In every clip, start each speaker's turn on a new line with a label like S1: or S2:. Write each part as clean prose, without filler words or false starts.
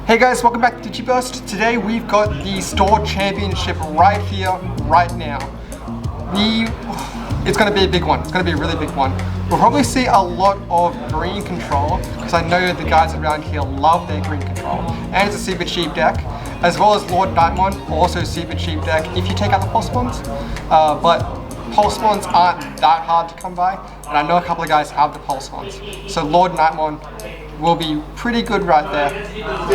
S1: Hey guys, welcome back to Digiburst. Today we've got the store championship right here, right now. It's going to be a big one. It's going to be a really big one. We'll probably see a lot of green control because I know the guys around here love their green control. And it's a super cheap deck, as well as Lord Nightmon, also super cheap deck if you take out the pulse spawns. But pulse spawns aren't that hard to come by, and I know a couple of guys have the pulse spawns. So Lord Nightmon will be pretty good right there.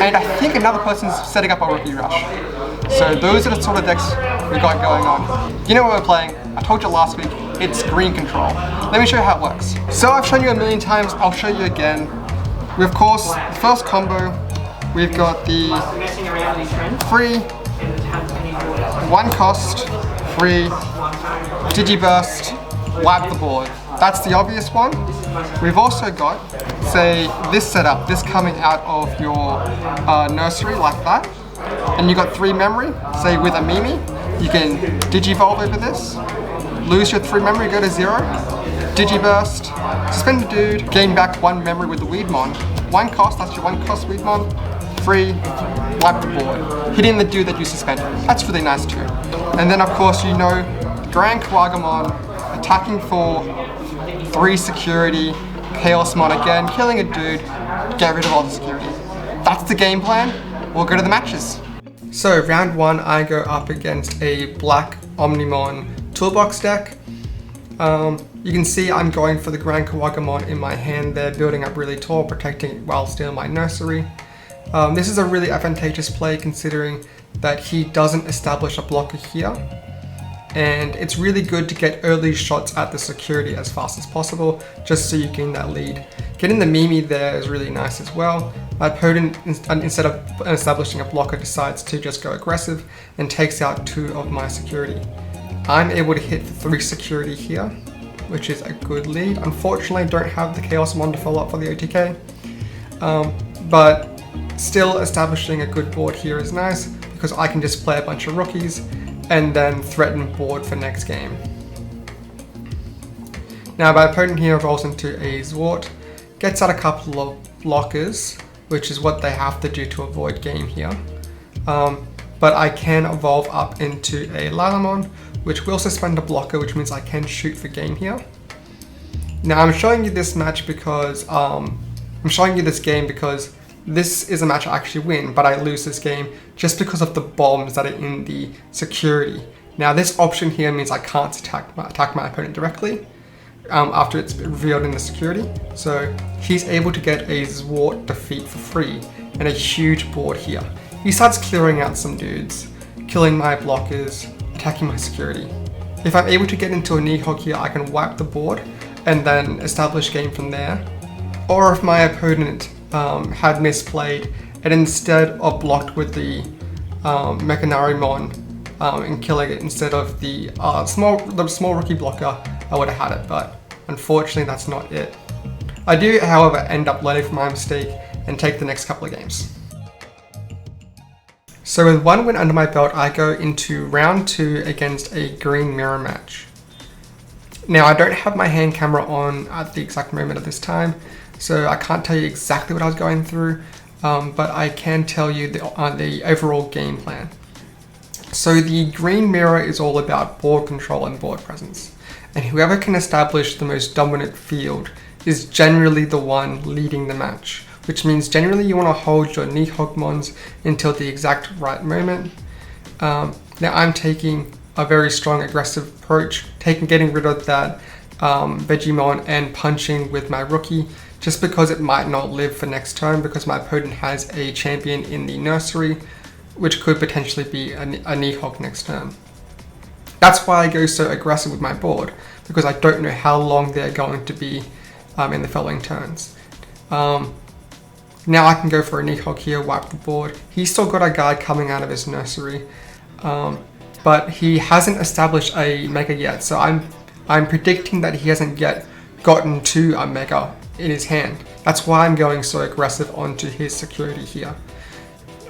S1: And I think another person's setting up a Rookie Rush. So those are the sort of decks we got going on. You know what we're playing? I told you last week, it's green control. Let me show you how it works. So I've shown you a million times, I'll show you again. We of course, the first combo, we've got the free, one cost, free, Digiburst, wipe the board. That's the obvious one. We've also got, say, this setup, this coming out of your nursery like that. And you got 3 memory, say with a Mimi, you can Digivolve over this, lose your 3 memory, go to 0, Digiburst, suspend a dude, gain back 1 memory with the Weedmon. 1 cost, that's your 1 cost Weedmon, free, wipe the board, hitting the dude that you suspended. That's really nice too. And then of course you know, Grand Quagamon, attacking for 3 security, Chaosmon again, killing a dude, get rid of all the security. That's the game plan. We'll go to the matches. So round 1, I go up against a black Omnimon toolbox deck. You can see I'm going for the Grand Quagamon in my hand there, building up really tall, protecting it while still in my nursery. This is a really advantageous play considering that he doesn't establish a blocker here. And it's really good to get early shots at the security as fast as possible, just so you gain that lead. Getting the Mimi there is really nice as well. My opponent, instead of establishing a blocker, decides to just go aggressive and takes out 2 of my security. I'm able to hit for 3 security here, which is a good lead. Unfortunately, I don't have the Chaosmon to follow up for the OTK, but still establishing a good board here is nice because I can just play a bunch of rookies and then threaten board for next game. Now my opponent here rolls into a Zwart, gets out a couple of blockers, which is what they have to do to avoid game here. But I can evolve up into a Lalamon, which will suspend a blocker, which means I can shoot for game here. Now I'm showing you this match because, I'm showing you this game because this is a match I actually win, but I lose this game just because of the bombs that are in the security. Now this option here means I can't attack my opponent directly after it's revealed in the security. So he's able to get a Zwart defeat for free and a huge board here. He starts clearing out some dudes, killing my blockers, attacking my security. If I'm able to get into a Nidhogg here, I can wipe the board and then establish game from there. Or if my opponent had misplayed and instead of blocked with the Mechanarimon and killing it instead of the small rookie blocker, I would have had it, but unfortunately that's not it. I do, however, end up learning from my mistake and take the next couple of games. So with 1 win under my belt, I go into round 2 against a green mirror match. Now I don't have my hand camera on at the exact moment of this time, so I can't tell you exactly what I was going through, but I can tell you the overall game plan. So the green mirror is all about board control and board presence, and whoever can establish the most dominant field is generally the one leading the match, which means generally you want to hold your Nidhoggmons until the exact right moment. Now I'm taking a very strong aggressive approach, getting rid of that Vegemon and punching with my rookie, just because it might not live for next turn because my opponent has a champion in the nursery, which could potentially be a Nidhogg next turn. That's why I go so aggressive with my board, because I don't know how long they're going to be in the following turns. Now I can go for a Nidhogg here, wipe the board. He's still got a guy coming out of his nursery, but he hasn't established a Mega yet, so I'm predicting that he hasn't yet gotten to a Mega in his hand. That's why I'm going so aggressive onto his security here.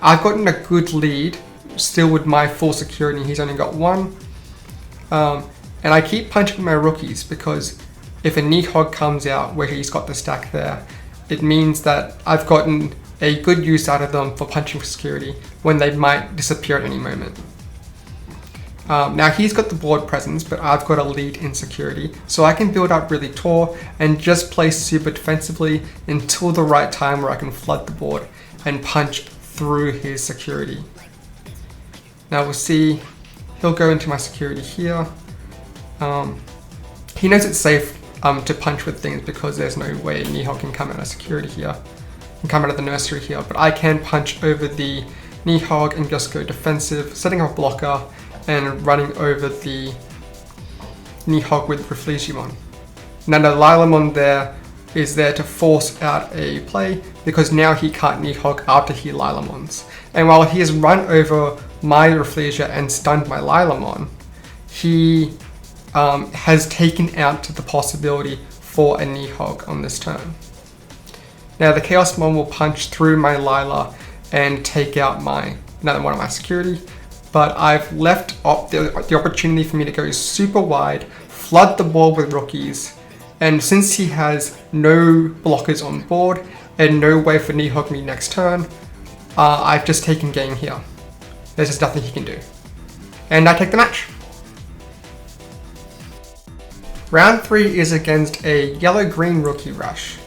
S1: I've gotten a good lead still with my full security. He's only got 1. And I keep punching my rookies because if a Nidhogg comes out where he's got the stack there, it means that I've gotten a good use out of them for punching for security when they might disappear at any moment. Now he's got the board presence, but I've got a lead in security, so I can build up really tall and just play super defensively until the right time where I can flood the board and punch through his security. Now we'll see, he'll go into my security here. He knows it's safe to punch with things because there's no way Nihilog can come out of security here, can come out of the nursery here, but I can punch over the Nihilog and just go defensive, setting up a blocker and running over the Nihilog with Refugimon. Now the Lilamon there is there to force out a play because now he can't Nihilog after he Lilamons. And while he has run over my Reflesia and stunned my Lilamon, he has taken out the possibility for a Nihilog on this turn. Now the Chaosmon will punch through my Lila and take out another one of my security, but I've left the opportunity for me to go super wide, flood the board with rookies, and since he has no blockers on board and no way for Nihilog me next turn, I've just taken game here. There's just nothing he can do. And I take the match. Round 3 is against a yellow-green Rookie Rush.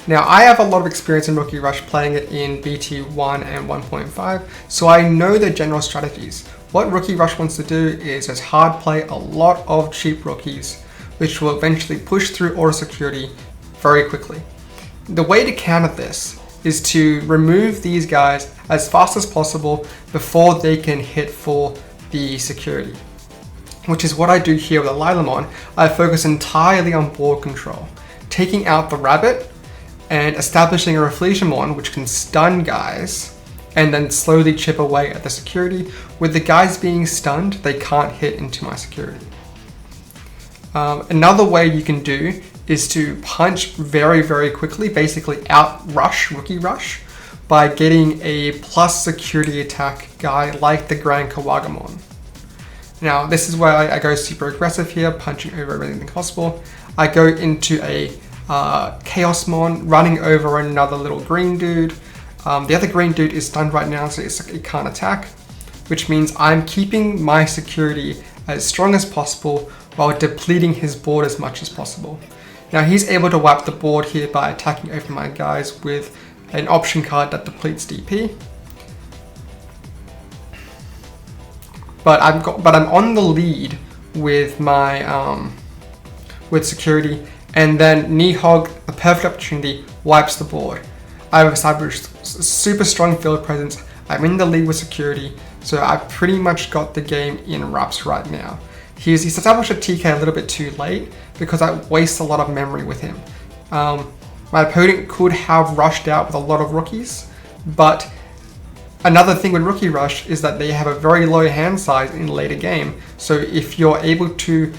S1: Now I have a lot of experience in Rookie Rush playing it in BT1 and 1.5, so I know the general strategies. What Rookie Rush wants to do is just hard play a lot of cheap rookies, which will eventually push through auto security very quickly. The way to counter this is to remove these guys as fast as possible before they can hit for the security, which is what I do here with the Lilamon. I focus entirely on board control, taking out the rabbit and establishing a Refugimon which can stun guys and then slowly chip away at the security. With the guys being stunned, they can't hit into my security. Another way you can do is to punch very, very quickly, basically out-rush Rookie Rush by getting a plus security attack guy like the Grand Kawagamon. Now this is where I go super aggressive here, punching over everything possible. I go into a Chaosmon, running over another little green dude. The other green dude is stunned right now, so it can't attack, which means I'm keeping my security as strong as possible while depleting his board as much as possible. Now he's able to wipe the board here by attacking over my guys with an option card that depletes DP. But I'm on the lead with my with security, and then Nihilog, a perfect opportunity, wipes the board. I've established super strong field presence. I'm in the lead with security, so I've pretty much got the game in wraps right now. He's established a TK a little bit too late because I waste a lot of memory with him. My opponent could have rushed out with a lot of rookies, but another thing with Rookie Rush is that they have a very low hand size in later game, so if you're able to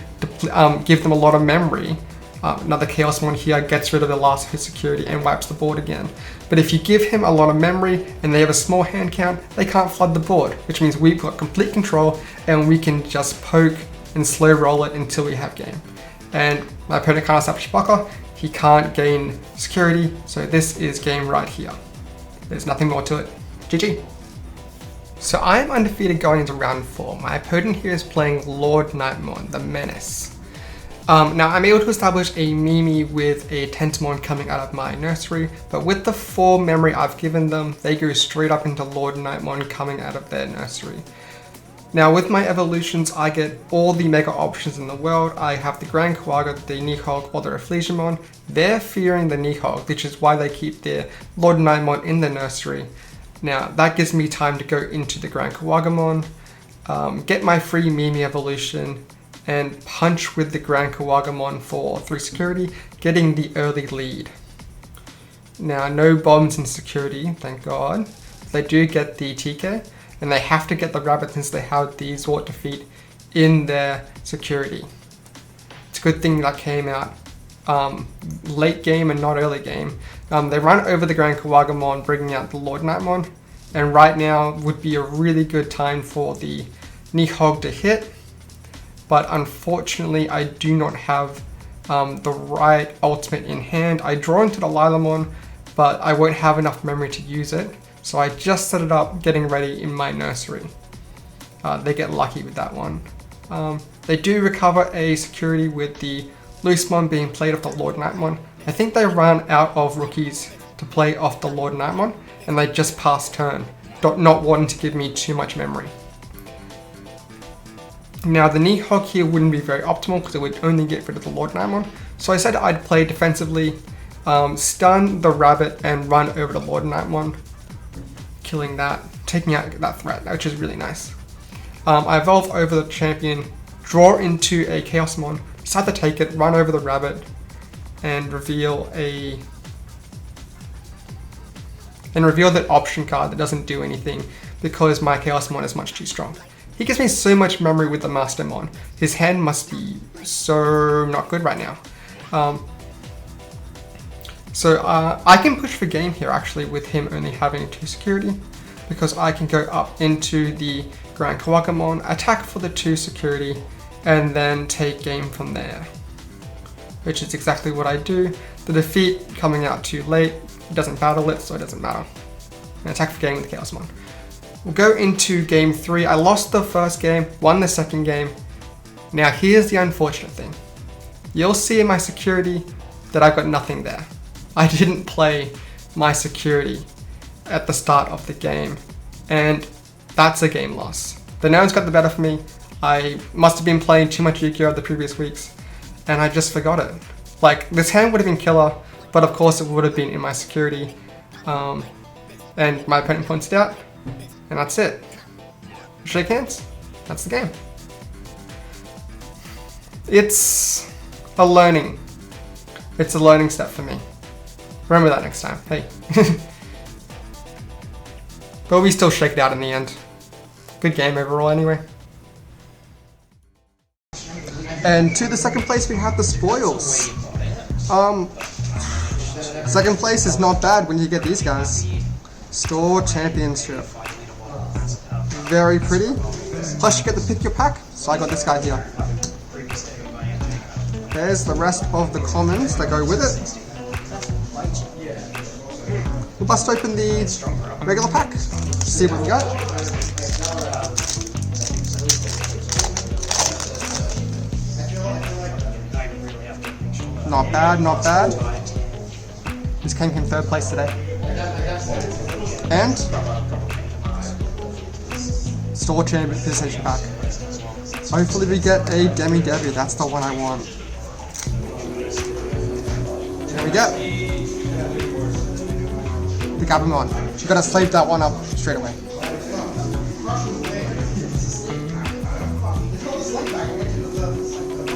S1: give them a lot of memory, another Chaosmon here gets rid of the last of his security and wipes the board again. But if you give him a lot of memory and they have a small hand count, they can't flood the board, which means we've got complete control and we can just poke and slow roll it until we have game. And my opponent can't establish a blocker, he can't gain security, so this is game right here. There's nothing more to it. GG. So I am undefeated going into round 4. My opponent here is playing Lord Nightmon, the Menace. Now I'm able to establish a Mimi with a Tentomon coming out of my nursery, but with the 4 memory I've given them, they go straight up into Lord Nightmon coming out of their nursery. Now with my evolutions, I get all the mega options in the world. I have the Grand Kawaga, the Nihilog, or the Refugimon. They're fearing the Nihilog, which is why they keep their Lord Nightmon in the nursery. Now that gives me time to go into the Grand Kawagamon, get my free Mimi evolution, and punch with the Grand Kawagamon for 3 security, getting the early lead. Now no bombs in security, thank God. They do get the TK, and they have to get the rabbit since they have the Zort defeat in their security. It's a good thing that came out late game and not early game. They run over the Grand Kawagamon, bringing out the Lord Nightmon, and right now would be a really good time for the Nihilog to hit, but unfortunately I do not have the right ultimate in hand. I draw into the Lilamon, but I won't have enough memory to use it. So I just set it up getting ready in my nursery. They get lucky with that one. They do recover a security with the Loose-mon being played off the Lord Nightmon. I think they ran out of rookies to play off the Lord Nightmon, and they just passed turn, not wanting to give me too much memory. Now the Nihog here wouldn't be very optimal because it would only get rid of the Lord Nightmon, so I said I'd play defensively, stun the rabbit and run over the Lord Nightmon, killing that, taking out that threat, which is really nice. I evolve over the champion, draw into a Chaosmon, decide to take it, run over the rabbit, and reveal that option card that doesn't do anything because my Chaosmon is much too strong. He gives me so much memory with the Mastermon. His hand must be so not good right now. So I can push for game here actually with him only having 2 security, because I can go up into the Grand Kawagamon, attack for the 2 security, and then take game from there, which is exactly what I do. The defeat coming out too late, it doesn't battle it, so it doesn't matter. And attack for game with Chaosmon. We'll go into game 3. I lost the first game, won the second game. Now here's the unfortunate thing. You'll see in my security that I've got nothing there. I didn't play my security at the start of the game, and that's a game loss. The gnomes got the better for me. I must have been playing too much Yu-Gi-Oh! The previous weeks, and I just forgot it. Like, this hand would have been killer, but of course it would have been in my security. And my opponent points it out, and that's it. Shake hands, that's the game. It's a learning step for me. Remember that next time, hey. But we still shake it out in the end. Good game overall anyway. And to the second place we have the spoils. Second place is not bad when you get these guys. Store Championship. Very pretty. Plus you get to pick your pack, so I got this guy here. There's the rest of the commons that go with it. We'll bust open the regular pack, see what we got. Not bad, not bad. This came in 3rd place today. And Store Chamber Visitation Pack. Hopefully we get a Demi Debbie, that's the one I want. There we go. The Gabumon. You gotta save that one up straight away.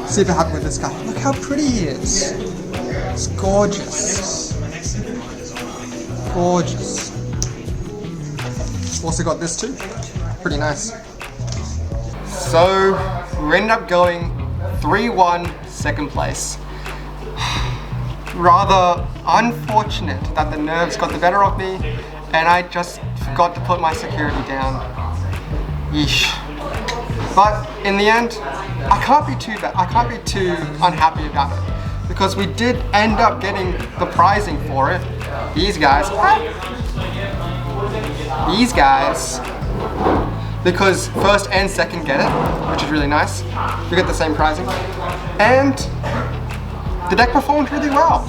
S1: Super happy with this guy. Look how pretty he is. It's gorgeous. Gorgeous. Also got this too. Pretty nice. So we ended up going 3-1 second place. Rather unfortunate that the nerves got the better of me and I just forgot to put my security down. Yeesh. But in the end, I can't be too bad. I can't be too unhappy about it because we did end up getting the prizing for it. These guys, because first and second get it, which is really nice. We get the same prizing, and the deck performed really well.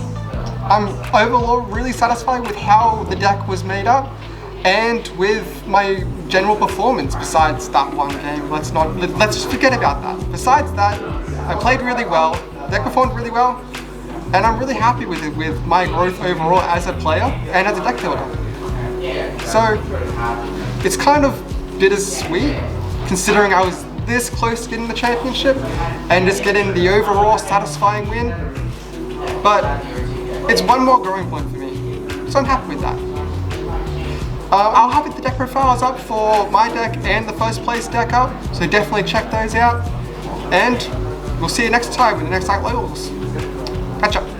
S1: I'm overall really satisfied with how the deck was made up and with my general performance besides that one game. Let's just forget about that. Besides that, I played really well, the deck performed really well, and I'm really happy with it, with my growth overall as a player and as a deck builder. So it's kind of bittersweet considering I was this close to getting the championship and just getting the overall satisfying win, but it's one more growing point for me, so I'm happy with that. I'll have the deck profiles up for my deck and the first place deck up, so definitely check those out, and we'll see you next time with the next levels. Catch up.